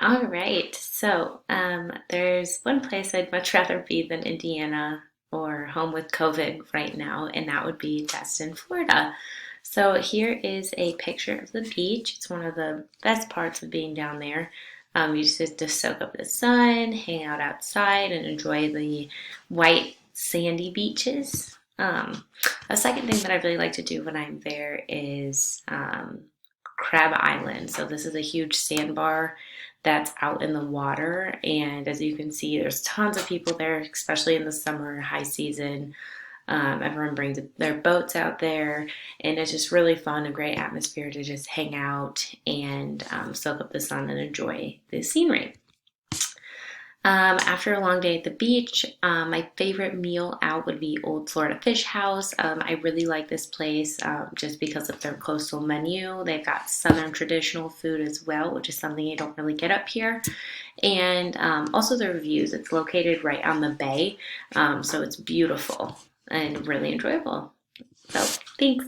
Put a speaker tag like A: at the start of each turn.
A: All right. There's one place I'd much rather be than Indiana or home with COVID right now, and that would be Destin, Florida. So here is a picture of the beach. It's one of the best parts of being down there. You just get to soak up the sun, hang out outside, and enjoy the white sandy beaches. A second thing that I really like to do when I'm there is Crab Island. So this is a huge sandbar that's out in the water. And as you can see, there's tons of people there, especially in the summer high season. Everyone brings their boats out there, and it's just really fun, a great atmosphere to just hang out and soak up the sun and enjoy the scenery. After a long day at the beach, my favorite meal out would be Old Florida Fish House. I really like this place just because of their coastal menu. They've got Southern traditional food as well, which is something you don't really get up here. And also the reviews. It's located right on the bay, so it's beautiful and really enjoyable. So, thanks.